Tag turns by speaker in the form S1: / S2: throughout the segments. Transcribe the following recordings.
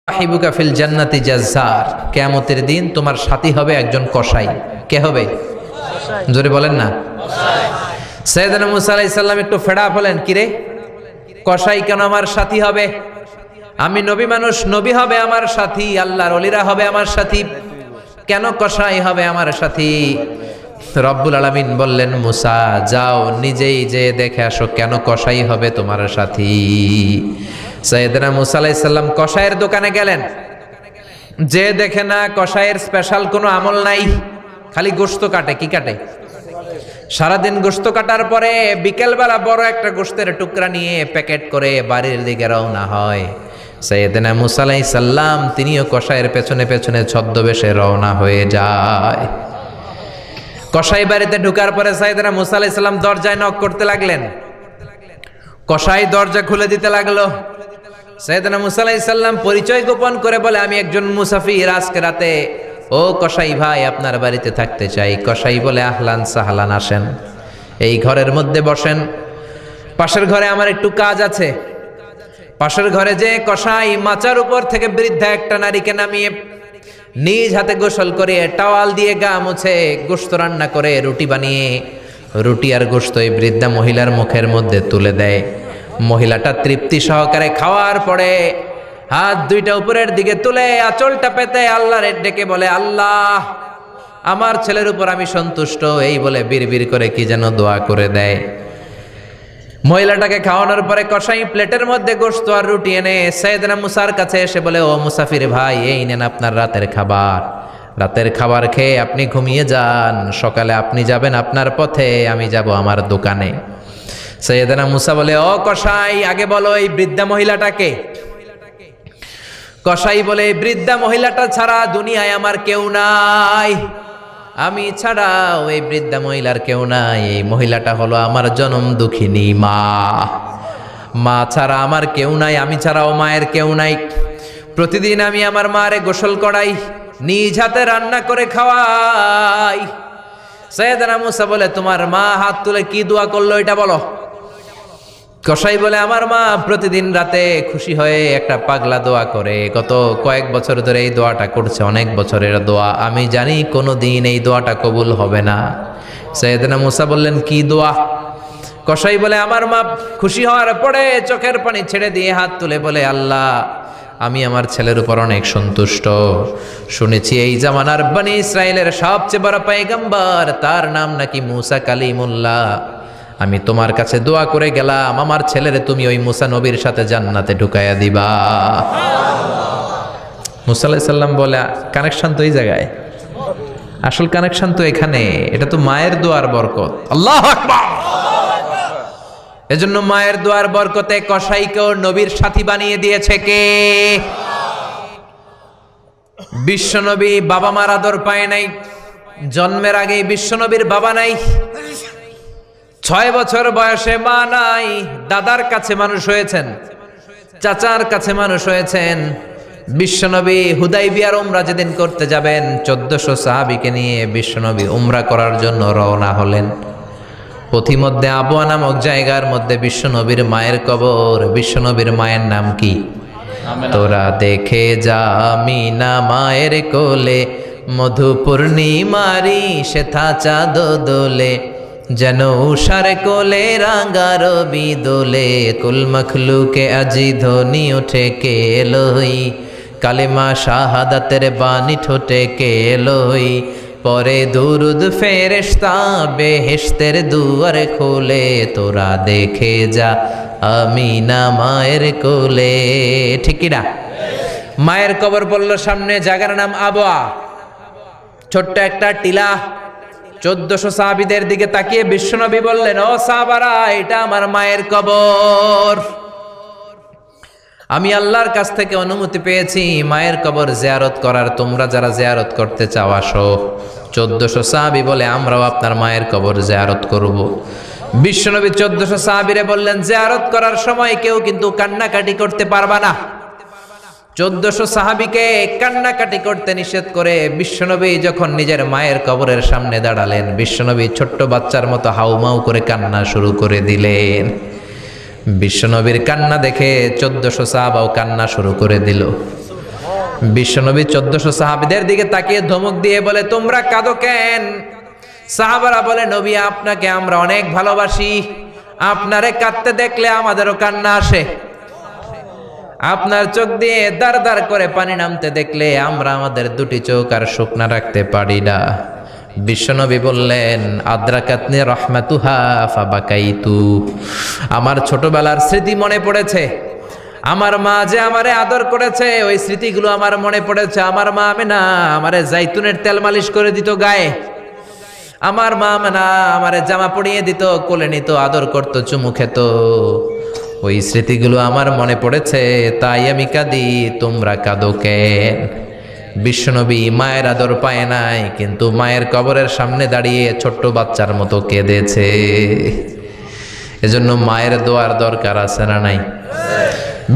S1: সাহিবুকা feel জান্নাতি জাজ্জার, কিয়ামতের দিন তোমার সাথী হবে একজন কসাই। কে হবে? জোরে বলেন না। সাইয়েদনা মুসা আলাইহিস সালাম একটু ফেড়া হলেন, কিরে কসাই কেন আমার সাথী হবে? আমি নবী মানুষ, নবী হবে আমার সাথী, আল্লাহর ওলিরা হবে আমার সাথী, কেন কসাই হবে আমার সাথী? রব্বুল আলামিন বললেন, মুসা যাও নিজেই যে দেখে আসো কেন কসাই হবে তোমার সাথী। সাইয়েদনা মুসা আলাইহিস সালাম কসাইয়ের দোকানে গেলেন, যে দেখে না কসাইয়ের স্পেশাল কোনো আমল নাই, খালি গোশত কাটে। কি কাটে? সারাদিন গোশত কাটার পরে বিকেলবেলা বড় একটা গোশতের টুকরা নিয়ে প্যাকেট করে বাড়ির দিকে রওনা হয়। সাইয়েদনা মুসা আলাইহিস সালাম তিনিও কসাইয়ের পেছনে পেছনে ছদ্মবেশে রওনা হয়ে যায়। কসাই বাড়িতে ঢুকার পরে সাইয়েদনা মুসা আলাইহিস সালাম দরজায় নক করতে লাগলেন। কসাই দরজা খুলে দিতে লাগলো। সাইয়েদনা মুসা আলাইহিস সালাম পরিচয় গোপন করে বলে, আমি একজন মুসাফির, আজকে রাতে ও কসাই ভাই আপনার বাড়িতে থাকতে চাই। কসাই বলে, আহলান সাহলান, আসেন, এই ঘরের মধ্যে বসেন, পাশের ঘরে আমার একটু কাজ আছে। পাশের ঘরে যে কসাই মাচার উপর থেকে বৃদ্ধা একটা নারীকে নামিয়ে নিজ হাতে গোসল করে টাওয়াল দিয়ে গা মুছে গোশত রান্না করে রুটি বানিয়ে রুটি আর গোশত এই বৃদ্ধা মহিলার মুখের মধ্যে তুলে দেয়। মহিলাটা তৃপ্তি সহকারে খাওয়ার পরে হাত দুইটা উপরের দিকে তুলে আঁচলটা পেতে আল্লাহর ডেকে বলে, আল্লাহ আমার ছেলের উপর আমি সন্তুষ্ট, এই বলে বিড়বিড় করে কি যেন দোয়া করে দেয়। মহিলাটাকে খাওয়ানোর পরে কসাই প্লেটের মধ্যে গোশত আর রুটি এনে সাইয়েদনা মুসার কাছে এসে বলে, ও মুসাফির ভাই, এই নেন আপনার রাতের খাবার। রাতের খাবার খেয়ে আপনি ঘুমিয়ে যান, সকালে আপনি যাবেন আপনার পথে, আমি যাব আমার দোকানে। সাইয়েদনা মুসা বলে, ও কসাই আগে বলো এই বৃদ্ধা মহিলাটাকে। কসাই বলে, বৃদ্ধা মহিলাটা ছাড়া দুনিয়ায় আমার কেউ নাই, আমি ছাড়াও এই বৃদ্ধা মহিলার কেউ নাই। এই মহিলাটা হলো আমার জনম দুঃখিনী মা, মা ছাড়া আমার কেউ নাই, আমি ছাড়াও মায়ের কেউ নাই। প্রতিদিন আমি আমার মারে গোসল করাই, নিজ হাতে রান্না করে খাওয়াই। সাইয়েদনা মুসা বলে, তোমার মা হাত তুলে কি দোয়া করলো এটা বলো। কসাই বলে, আমার মা প্রতিদিন রাতে খুশি হয়ে একটা পাগলা দোয়া করে, গত কয়েক বছর ধরে এই দোয়াটা করছে, অনেক বছরের দোয়া, আমি জানি কোনো দিন এই দোয়াটা কবুল হবে না। সাইয়েদনা মুসা বললেন, কি দোয়া? কসাই বলে, আমার মা খুশি হওয়ার পরে চোখের পানি ছেড়ে দিয়ে হাত তুলে বলে, আল্লাহ আমি আমার ছেলের উপর অনেক সন্তুষ্ট, শুনেছি এই জামানার বনি ইসরায়েলের সবচেয়ে বড় পয়গম্বর, তার নাম নাকি মুসা কালিমুল্লাহ। আমি তোমার কাছে দোয়া করে গেলাম, আমার ছেলেরে তুমি ওই মুসা নবীর সাথে জান্নাতে ঢুকাইয়া দিবা। মুসা আলাইহিস সালাম বলে, কানেকশন তো এই জায়গায়, আসল কানেকশন তো এখানে, এটা তো মায়ের দোয়ার বরকত। আল্লাহু আকবার। এজন্য মায়ের দোয়ার বরকতে কসাইকেও নবীর সাথী বানিয়ে দিয়েছে কে? বিশ্বনবী বাবা মার আদর পায় নাই, জন্মের আগে বিশ্বনবীর বাবা নাই, 6 বছর বয়সে মা নাই, দাদার কাছে মানুষ হয়েছেন, চাচার কাছে মানুষ হয়েছেন। বিশ্বনবী হুদাইবিয়ার উমরা যেদিন করতে যাবেন, 1400 সাহাবীকে নিয়ে বিশ্বনবী উমরা করার জন্য রওনা হলেন। পথিমধ্যে আবওয়া নামক জায়গার মধ্যে বিশ্বনবীর মায়ের কবর। বিশ্বনবীর মায়ের নাম কি? তোরা দেখে যা আমিনা মায়ের কোলে, মধু পূর্ণিমারি সেথা চাঁদ দোলে, যেন উষার কোলে রাঙা রবি দোলে, কুল মখলুকে আজি ধ্বনি ওঠে কে লই, কালেমা শাহাদাতের বাণী ঠোঁটে কে লই, পরে দুরুদ ফেরেশতা বেহেশতের দুয়ার খোলে, তোরা দেখে যা আমিনা মায়ের কোলে। ঠিক কি না? মায়ের কবর পড়ল সামনে, জায়গার নাম আবওয়া, ছোট্ট একটা টিলা। 1400 সাহাবীদের দিকে তাকিয়ে বিশ্বনবী বললেন, ও সাহাবারা, এটা আমার মায়ের কবর, আমি আল্লাহর কাছ থেকে অনুমতি পেয়েছি মায়ের কবর জিয়ারত করার, তোমরা যারা জিয়ারত করতে চাও আসো। 1400 সাহাবী বলে, আমরাও আপনার মায়ের কবর জিয়ারত করব। বিশ্বনবী 1400 সাহাবীরে বললেন, জিয়ারত করার সময় কেউ কিন্তু কান্নাকাটি করতে পারবা না। 1400 সাহাবীকে কান্নাকাটি করতে নিষেধ করে বিশ্বনবী যখন নিজের মায়ের কবরের সামনে দাঁড়ালেন, বিশ্বনবী ছোট্ট বাচ্চার মতো হাউমাউ করে কান্না শুরু করে দিলেন। বিশ্বনবীর কান্না দেখে 1400 সাহাবাও কান্না শুরু করে দিল। বিশ্বনবী 1400 সাহাবীদের দিকে তাকিয়ে ধমক দিয়ে বলে, তোমরা কাঁদো কেন? সাহাবারা বলে, নবী আপনাকে আমরা অনেক ভালোবাসি, আপনারে কাঁদতে দেখলে আমাদেরও কান্না আসে, আপনার চোখ দিয়ে দার দার করে পানি নামতে দেখলে আমরা আমাদের দুটি চোখ আর শুকনা রাখতে পারি না। বিশ্বনবী বললেন, আদ্রাকাতনি রাহমাতুহা ফাবাকাইতু, আমার ছোটবেলার স্মৃতি মনে পড়েছে, আমার মা যে আমারে আদর করেছে ওই স্মৃতিগুলো আমার মনে পড়েছে। আমার মা আমেনা আমারে জাইতুনের তেল মালিশ করে দিত গায়ে, আমার মা আমেনা আমারে জামা পরিয়ে দিত, কোলে নিত, আদর করত, চুমু খেত, ওই স্মৃতিগুলো আমার মনে পড়েছে, তাই আমি কাঁদি, তোমরা কাঁদো কেন? বিশ্বনবী মায়ের আদর পায় নাই, কিন্তু মায়ের কবরের সামনে দাঁড়িয়ে ছোট্ট বাচ্চার মতো কেঁদেছে। এজন্য মায়ের দোয়ার দরকার আছে না নাই?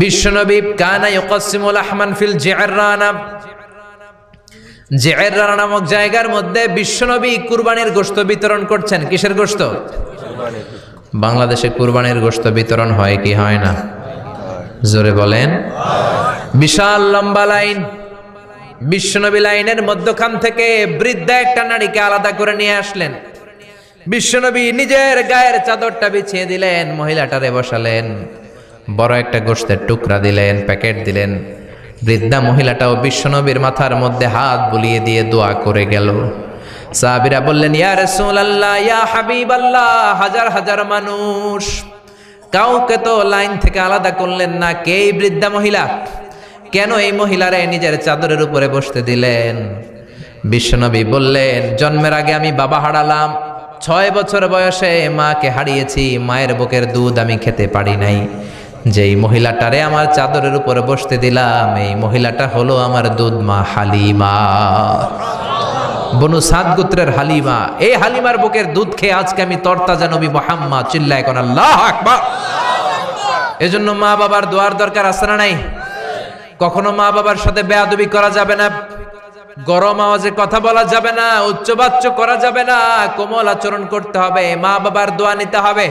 S1: বিশ্বনবী কানা ইউকাসিমুল আহমান ফিল জিআররানা, জিআররানা নামক জায়গার মধ্যে বিশ্বনবী কুরবানির গোশত বিতরণ করছেন। কিসের গোশত? বাংলাদেশে কুরবানির গোশত বিতরণ হয় কি হয় না? জোরে বলেন। বিশাল লম্বা লাইন, বিশ্বনবী লাইনের মধ্যখান থেকে বৃদ্ধা একটা নারীকে আলাদা করে নিয়ে আসলেন। বিশ্বনবী নিজের গায়ের চাদরটা বিছিয়ে দিলেন, মহিলাটারে বসালেন, বড় একটা গোশতের টুকরা দিলেন, প্যাকেট দিলেন। বৃদ্ধা মহিলাটাও বিশ্বনবীর মাথার মধ্যে হাত বুলিয়ে দিয়ে দোয়া করে গেল। সাহাবীরা বললেন, ইয়া রাসূলুল্লাহ, ইয়া হাবিবাল্লাহ, হাজার হাজার মানুষ, কাউকে তো লাইন থেকে আলাদা করলেন না, কে এই বৃদ্ধা মহিলা? কেন এই মহিলারে নিজের চাদরের উপরে বসতে দিলেন? বিশ্বনবী বললেন, জন্মের আগে আমি বাবা হারালাম, 6 বছর বয়সে মাকে হারিয়েছি, মায়ের বুকের দুধ আমি খেতে পারি নাই, যেই মহিলাটারে আমার চাদরের উপরে বসতে দিলাম এই মহিলাটা হলো আমার দুধ মা হালিমা, বনু সাদ গোত্রের হালিমা। এই হালিমার বুকের দুধ খেয়ে আজকে আমি তরতাজা নবী মুহাম্মদ। চিল্লায় কোন আল্লাহু আকবার। এজন্য মা বাবার দোয়ার দরকার আছে না নাই? কখনো মা বাবার সাথে বেয়াদবি করা যাবে না, গরম আওয়াজে কথা বলা যাবে না, উচ্চবাচ্য করা যাবে না, কোমল আচরণ করতে হবে, মা বাবার দোয়া নিতে হবে।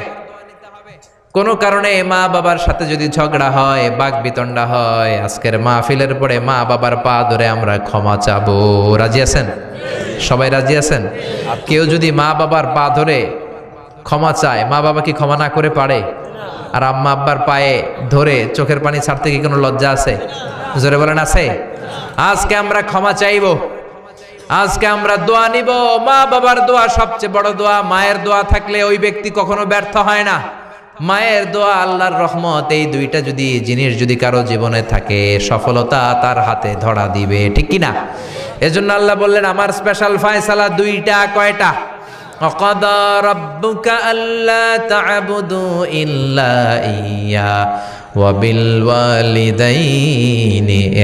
S1: কোনো কারণে মা বাবার সাথে যদি ঝগড়া হয়, বাক বিতণ্ডা হয়, আজকের মাহফিলের পরে মা বাবার পা ধরে আমরা ক্ষমা চাবো। রাজি আছেন? সবাই রাজি আছেন? কেউ যদি মা বাবার পা ধরে ক্ষমা চায়, মা বাবা কি ক্ষমা না করে পারে? আর আম্মা আব্বার পায়ে ধরে চোখের পানি ছাড়তে কি কোনো লজ্জা আছে? জোরে বলেন আছে? আজকে আমরা ক্ষমা চাইবো, আজকে আমরা দোয়া নিব। মা বাবার দোয়া সবচেয়ে বড় দোয়া। মায়ের দোয়া থাকলে ওই ব্যক্তি কখনো ব্যর্থ হয় না। মায়ের দোয়া, আল্লাহর রহমত, এই দুইটা যদি জিনিস যদি কারো জীবনে থাকে, সফলতা তার হাতে ধরা দিবে, ঠিক কি না? এজন্য আল্লাহ বললেন, আমার স্পেশাল ফয়সালা দুইটা। কয়টা? وَقَضَى رَبُّكَ أَلَّا تَعْبُدُوا إِلَّا إِيَّاهُ وَبِالْوَالِدَيْنِ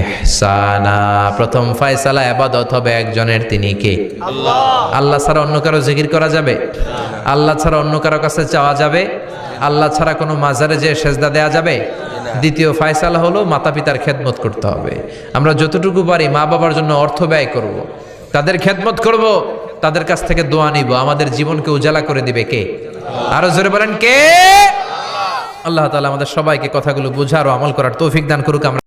S1: إِحْسَانًا। প্রথম ফয়সালা ইবাদত হবে একজনের, তিনি কে? আল্লাহ। আল্লাহ ছাড়া অন্য কারো জিকির করা যাবে? আল্লাহ ছাড়া অন্য কারো কাছে চাওয়া যাবে? আল্লাহ ছাড়া কোনো মাজারে যে সেজদা দেয়া যাবে? দ্বিতীয় ফয়সালা হলো মাতা পিতার খেদমত করতে হবে। আমরা যতটুকু পারি মা বাবার জন্য অর্থ ব্যয় করব, তাদের খেদমত করব, তাদের কাছ থেকে দোয়া নিব। আমাদের জীবনকে উজালা করে দিবে কে? আরো জোরে বলেন কে? আল্লাহ তাআলা আমাদের সবাইকে কথাগুলো বুঝার ও আমল করার তৌফিক দান করুক। আমরা